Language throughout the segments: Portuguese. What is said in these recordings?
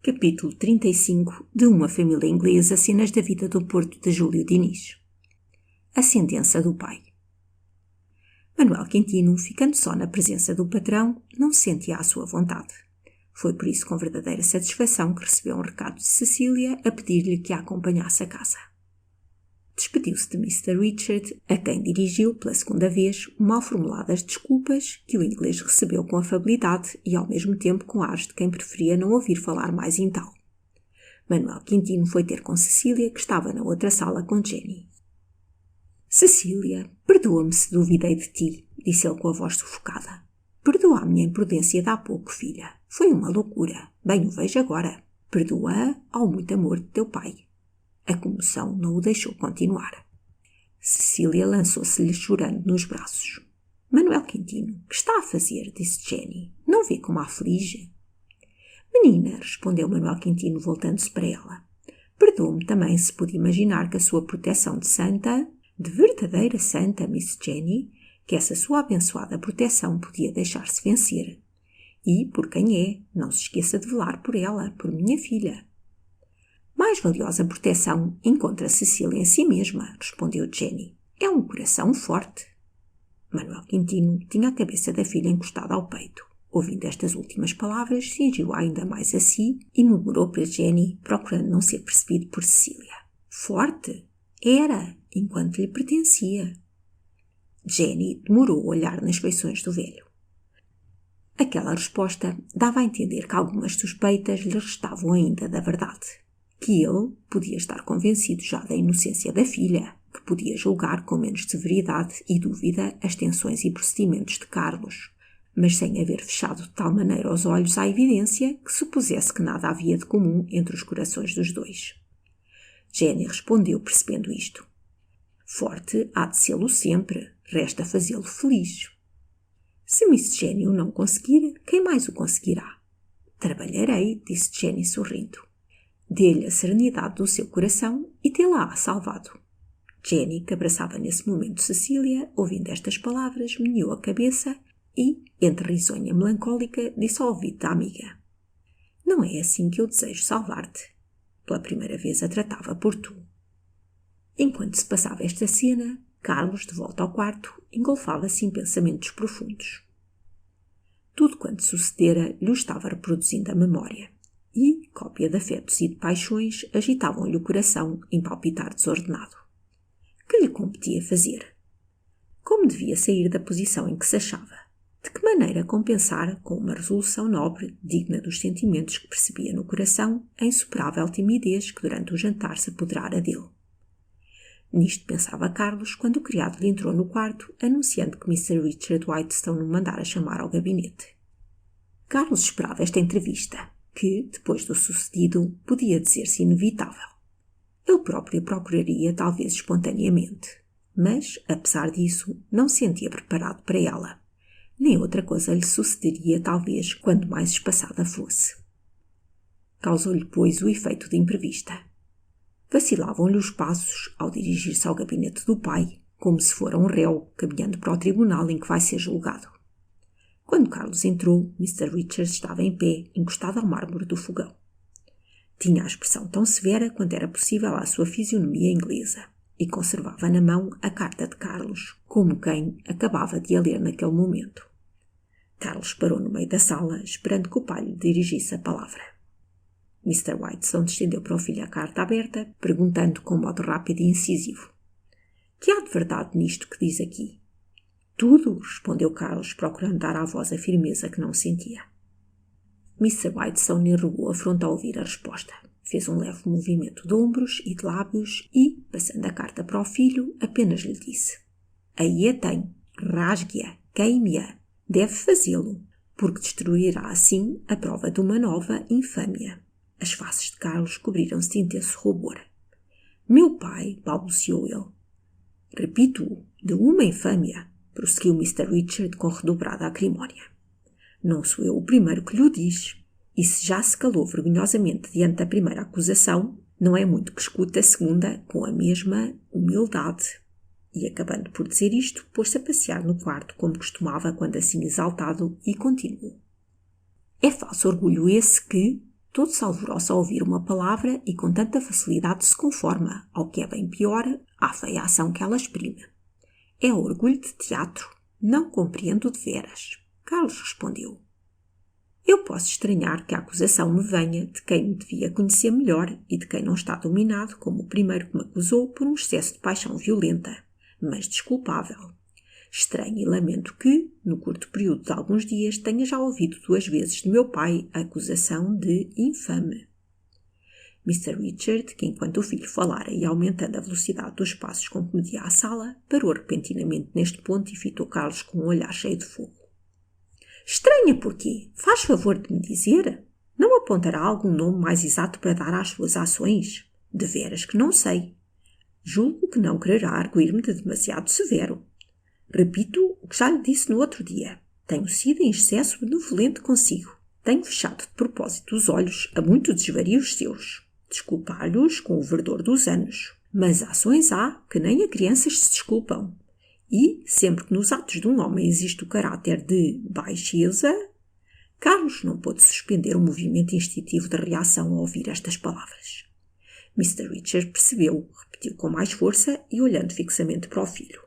Capítulo 35 de Uma família inglesa, cenas da vida do Porto de Júlio Diniz. A sentença do pai. Manuel Quintino, ficando só na presença do patrão, não se sentia à sua vontade. Foi por isso com verdadeira satisfação que recebeu um recado de Cecília a pedir-lhe que a acompanhasse a casa. Despediu-se de Mr. Richard, a quem dirigiu, pela segunda vez, mal formuladas desculpas que o inglês recebeu com afabilidade e ao mesmo tempo com ares de quem preferia não ouvir falar mais em tal. Manuel Quintino foi ter com Cecília, que estava na outra sala com Jenny. «Cecília, perdoa-me se duvidei de ti», disse ele com a voz sufocada. «Perdoa a minha imprudência de há pouco, filha. Foi uma loucura. Bem o vejo agora. Perdoa-a ao muito amor de teu pai». A comoção não o deixou continuar. Cecília lançou-se-lhe chorando nos braços. «Manuel Quintino, que está a fazer?» disse Jenny. «Não vê como a aflige?» «Menina», respondeu Manuel Quintino voltando-se para ela. «Perdoe-me também se pude imaginar que a sua proteção de santa, de verdadeira santa, Miss Jenny, que essa sua abençoada proteção podia deixar-se vencer. E, por quem é, não se esqueça de velar por ela, por minha filha». «Mais valiosa proteção encontra Cecília em si mesma», respondeu Jenny. «É um coração forte». Manuel Quintino tinha a cabeça da filha encostada ao peito. Ouvindo estas últimas palavras, cingiu-a ainda mais a si e murmurou para Jenny, procurando não ser percebido por Cecília. «Forte? Era, enquanto lhe pertencia». Jenny demorou a olhar nas feições do velho. Aquela resposta dava a entender que algumas suspeitas lhe restavam ainda da verdade. Que ele podia estar convencido já da inocência da filha, que podia julgar com menos severidade e dúvida as tensões e procedimentos de Carlos, mas sem haver fechado de tal maneira os olhos à evidência que supusesse que nada havia de comum entre os corações dos dois. Jenny respondeu percebendo isto. «Forte há de sê-lo sempre, resta fazê-lo feliz». «Se Miss Jenny o não conseguir, quem mais o conseguirá?» «Trabalharei», disse Jenny sorrindo. «Dê-lhe a serenidade do seu coração e tê-la salvado». Jenny, que abraçava nesse momento Cecília, ouvindo estas palavras, meneou a cabeça e, entre risonha e melancólica, disse ao ouvido da amiga. «Não é assim que eu desejo salvar-te». Pela primeira vez a tratava por tu. Enquanto se passava esta cena, Carlos, de volta ao quarto, engolfava-se em pensamentos profundos. Tudo quanto sucedera lhe estava reproduzindo a memória. E, cópia de afetos e de paixões, agitavam-lhe o coração em palpitar desordenado. Que lhe competia fazer? Como devia sair da posição em que se achava? De que maneira compensar, com uma resolução nobre, digna dos sentimentos que percebia no coração, a insuperável timidez que durante o jantar se apoderara dele? Nisto pensava Carlos quando o criado lhe entrou no quarto, anunciando que Mr. Richard Whitestone o mandara chamar ao gabinete. Carlos esperava esta entrevista, que, depois do sucedido, podia dizer-se inevitável. Ele próprio procuraria, talvez espontaneamente, mas, apesar disso, não se sentia preparado para ela. Nem outra coisa lhe sucederia, talvez, quando mais espaçada fosse. Causou-lhe, pois, o efeito de imprevista. Vacilavam-lhe os passos ao dirigir-se ao gabinete do pai, como se fora um réu, caminhando para o tribunal em que vai ser julgado. Quando Carlos entrou, Mr. Richard estava em pé, encostado ao mármore do fogão. Tinha a expressão tão severa quanto era possível à sua fisionomia inglesa, e conservava na mão a carta de Carlos, como quem acabava de a ler naquele momento. Carlos parou no meio da sala, esperando que o pai lhe dirigisse a palavra. Mr. Whitestone estendeu para o filho a carta aberta, perguntando com modo rápido e incisivo. «Que há de verdade nisto que diz aqui?» «Tudo», respondeu Carlos, procurando dar à voz a firmeza que não sentia. Mr. Whitestone enrugou a fronte ao ouvir a resposta. Fez um leve movimento de ombros e de lábios e, passando a carta para o filho, apenas lhe disse. «Aí a tem. Rasgue-a. Queime-a. Deve fazê-lo, porque destruirá assim a prova de uma nova infâmia». As faces de Carlos cobriram-se de intenso rubor. «Meu pai», balbuciou ele. «Repito-o, de uma infâmia», prosseguiu Mr. Richard com redobrada acrimónia. «Não sou eu o primeiro que lhe o diz, e se já se calou vergonhosamente diante da primeira acusação, não é muito que escute a segunda com a mesma humildade». E, acabando por dizer isto, pôs-se a passear no quarto como costumava quando assim exaltado e continuou. «É falso orgulho esse que, todo se alvoroça ao ouvir uma palavra e com tanta facilidade se conforma, ao que é bem pior, à feia ação que ela exprime. É orgulho de teatro. Não compreendo de veras. Carlos respondeu. Eu posso estranhar que a acusação me venha de quem me devia conhecer melhor e de quem não está dominado como o primeiro que me acusou por um excesso de paixão violenta, mas desculpável. Estranho e lamento que, no curto período de alguns dias, tenha já ouvido 2 vezes de meu pai a acusação de infame. Mr. Richard, que enquanto o filho falara e aumentando a velocidade dos passos com que media a sala, parou repentinamente neste ponto e fitou Carlos com um olhar cheio de fogo. Estranha porquê? Faz favor de me dizer? Não apontará algum nome mais exato para dar às suas ações? De veras que não sei. Julgo que não quererá arguir-me de demasiado severo. Repito o que já lhe disse no outro dia. Tenho sido em excesso benevolente consigo. Tenho fechado de propósito os olhos a muitos desvarios seus. Desculpar-lhes com o verdor dos anos. Mas ações há que nem a crianças se desculpam. E, sempre que nos atos de um homem existe o caráter de baixeza, Carlos não pôde suspender o movimento instintivo de reação ao ouvir estas palavras. Mr. Richard percebeu, repetiu com mais força e olhando fixamente para o filho.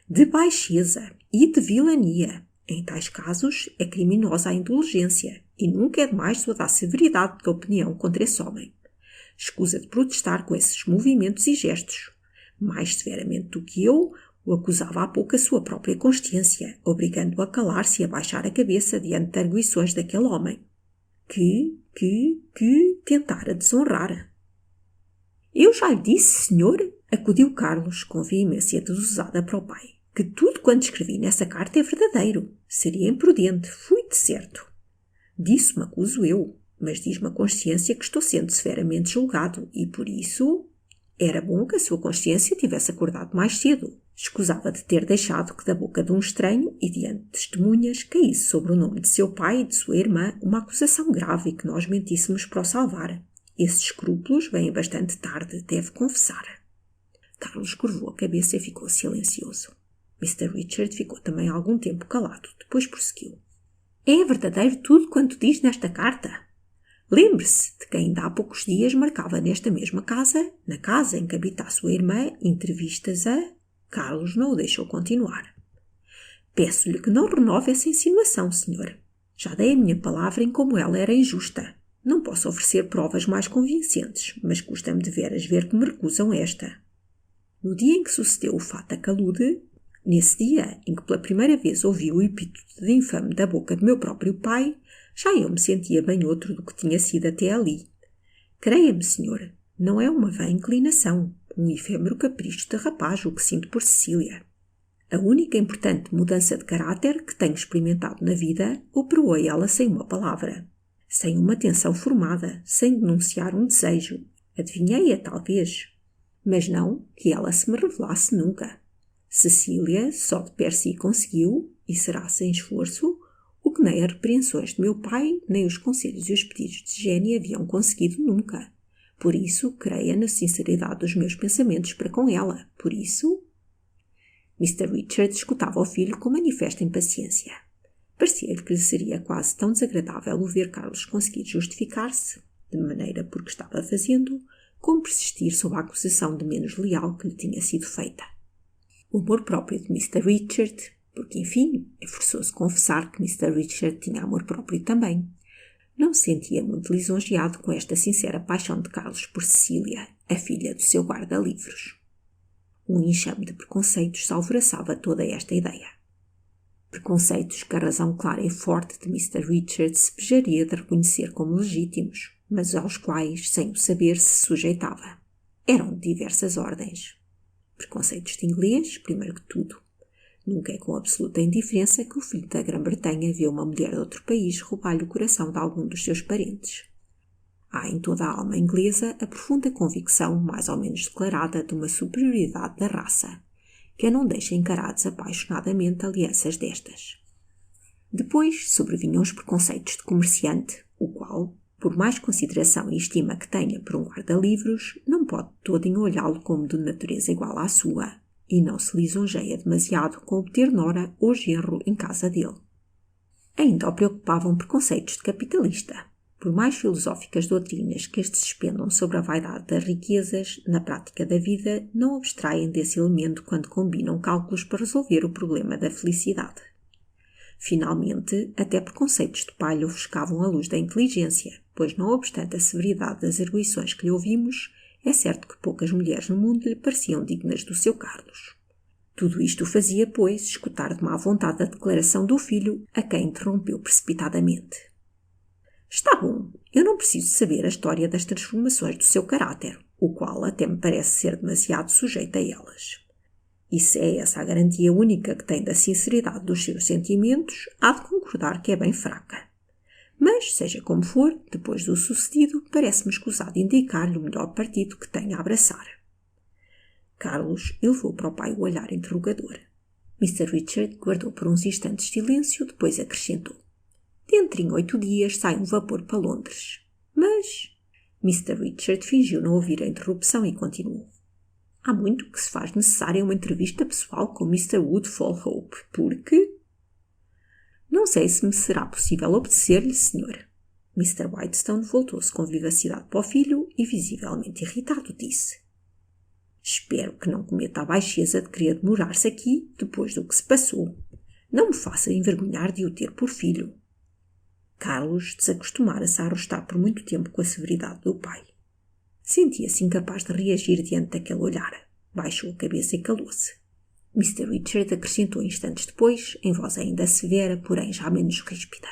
De baixeza e de vilania. Em tais casos, é criminosa a indulgência e nunca é demais dar severidade de opinião contra esse homem. Escusa de protestar com esses movimentos e gestos. Mais severamente do que eu, o acusava há pouco a sua própria consciência, obrigando-o a calar-se e a baixar a cabeça diante de arguições daquele homem, que tentara desonrar. Eu já lhe disse, senhor, acudiu Carlos com veemência desusada para o pai, que tudo quanto escrevi nessa carta é verdadeiro. Seria imprudente, fui de certo. Disso me acuso eu, mas diz-me a consciência que estou sendo severamente julgado e, por isso, era bom que a sua consciência tivesse acordado mais cedo. Escusava de ter deixado que da boca de um estranho e diante de testemunhas caísse sobre o nome de seu pai e de sua irmã uma acusação grave e que nós mentíssemos para o salvar. Esses escrúpulos vêm bastante tarde, deve confessar. Carlos curvou a cabeça e ficou silencioso. Mr. Richard ficou também algum tempo calado, depois prosseguiu. É verdadeiro tudo quanto diz nesta carta? Lembre-se de que ainda há poucos dias marcava nesta mesma casa, na casa em que habita a sua irmã, entrevistas a... Carlos não o deixou continuar. Peço-lhe que não renove essa insinuação, senhor. Já dei a minha palavra em como ela era injusta. Não posso oferecer provas mais convincentes, mas custa-me de veras ver que me recusam esta. No dia em que sucedeu o fato a Calude, nesse dia em que pela primeira vez ouvi o epíteto de infame da boca de meu próprio pai, já eu me sentia bem outro do que tinha sido até ali. Creia-me, senhor, não é uma vã inclinação, um efêmero capricho de rapaz o que sinto por Cecília. A única importante mudança de caráter que tenho experimentado na vida operou ela sem uma palavra, sem uma tensão formada, sem denunciar um desejo. Adivinhei-a, talvez, mas não que ela se me revelasse nunca. Cecília só de per si conseguiu, e será sem esforço, o que nem as repreensões de meu pai, nem os conselhos e os pedidos de Jenny haviam conseguido nunca. Por isso, creia na sinceridade dos meus pensamentos para com ela. Por isso... Mr. Richard escutava o filho com manifesta impaciência. Parecia-lhe que lhe seria quase tão desagradável o ver Carlos conseguir justificar-se, de maneira por que estava fazendo, como persistir sob a acusação de menos leal que lhe tinha sido feita. O amor próprio de Mr. Richard, porque, enfim, é forçoso confessar que Mr. Richard tinha amor próprio também, não se sentia muito lisonjeado com esta sincera paixão de Carlos por Cecília, a filha do seu guarda-livros. Um enxame de preconceitos alvoroçava toda esta ideia. Preconceitos que a razão clara e forte de Mr. Richard se pejaria de reconhecer como legítimos, mas aos quais, sem o saber, se sujeitava. Eram de diversas ordens. Preconceitos de inglês, primeiro que tudo. Nunca é com absoluta indiferença que o filho da Grã-Bretanha vê uma mulher de outro país roubar-lhe o coração de algum dos seus parentes. Há em toda a alma inglesa a profunda convicção, mais ou menos declarada, de uma superioridade da raça, que a não deixa encarar desapaixonadamente alianças destas. Depois sobrevinham os preconceitos de comerciante, o qual, por mais consideração e estima que tenha por um guarda-livros, não pode todo enolhá-lo como de natureza igual à sua, e não se lisonjeia demasiado com obter nora ou genro em casa dele. Ainda o preocupavam preconceitos de capitalista, por mais filosóficas doutrinas que estes expendam sobre a vaidade das riquezas, na prática da vida não abstraem desse elemento quando combinam cálculos para resolver o problema da felicidade. Finalmente, até preconceitos de palha ofuscavam a luz da inteligência, pois não obstante a severidade das arguições que lhe ouvimos, é certo que poucas mulheres no mundo lhe pareciam dignas do seu Carlos. Tudo isto o fazia, pois, escutar de má vontade a declaração do filho, a quem interrompeu precipitadamente. Está bom, eu não preciso saber a história das transformações do seu caráter, o qual até me parece ser demasiado sujeito a elas. E se é essa a garantia única que tem da sinceridade dos seus sentimentos, há de concordar que é bem fraca. Mas, seja como for, depois do sucedido, parece-me escusado indicar-lhe o melhor partido que tenha a abraçar. Carlos elevou para o pai o olhar interrogador. Mr. Richard guardou por uns instantes silêncio, depois acrescentou. Dentro em 8 dias sai um vapor para Londres. Mas... Mr. Richard fingiu não ouvir a interrupção e continuou. Há muito que se faz necessária uma entrevista pessoal com Mr. Woodfall Hope, porque... Não sei se me será possível obedecer-lhe, senhor. Mr. Whitestone voltou-se com vivacidade para o filho e, visivelmente irritado, disse. Espero que não cometa a baixeza de querer demorar-se aqui depois do que se passou. Não me faça envergonhar de o ter por filho. Carlos desacostumara-se a arrostar por muito tempo com a severidade do pai. Sentia-se incapaz de reagir diante daquele olhar. Baixou a cabeça e calou-se. Mr. Richard acrescentou instantes depois, em voz ainda severa, porém já menos ríspida.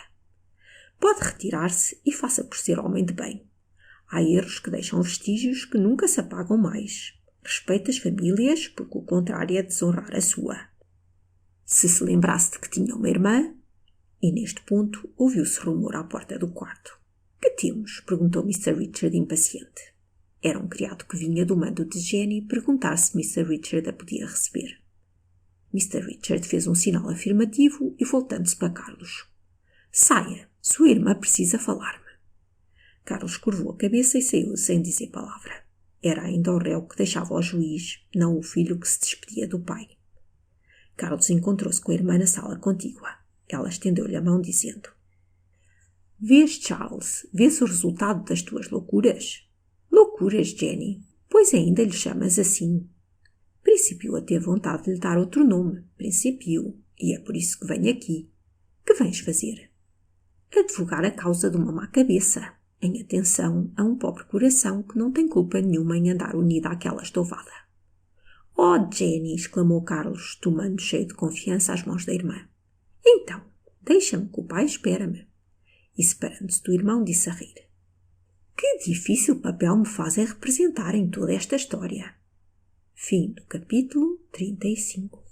Pode retirar-se e faça por ser homem de bem. Há erros que deixam vestígios que nunca se apagam mais. Respeite as famílias, porque o contrário é desonrar a sua. Se lembrasse de que tinha uma irmã... E neste ponto ouviu-se rumor à porta do quarto. Que temos? Perguntou Mr. Richard impaciente. Era um criado que vinha do mando de Jenny perguntar se Mr. Richard a podia receber. Mr. Richard fez um sinal afirmativo e voltando-se para Carlos. Saia, sua irmã precisa falar-me. Carlos curvou a cabeça e saiu sem dizer palavra. Era ainda o réu que deixava ao juiz, não o filho que se despedia do pai. Carlos encontrou-se com a irmã na sala contígua. Ela estendeu-lhe a mão, dizendo: Vês, Charles, vês o resultado das tuas loucuras? Loucuras, Jenny, pois ainda lhe chamas assim. Principiou a ter vontade de lhe dar outro nome, Principiou, e é por isso que venho aqui. Que vens fazer? Advogar a causa de uma má cabeça, em atenção a um pobre coração que não tem culpa nenhuma em andar unido àquela estouvada. Oh, Jenny, exclamou Carlos, tomando cheio de confiança as mãos da irmã. Então, deixa-me que o pai espera-me. E separando-se do irmão, disse a rir. Que difícil papel me fazem representar em toda esta história. Fim do capítulo 35.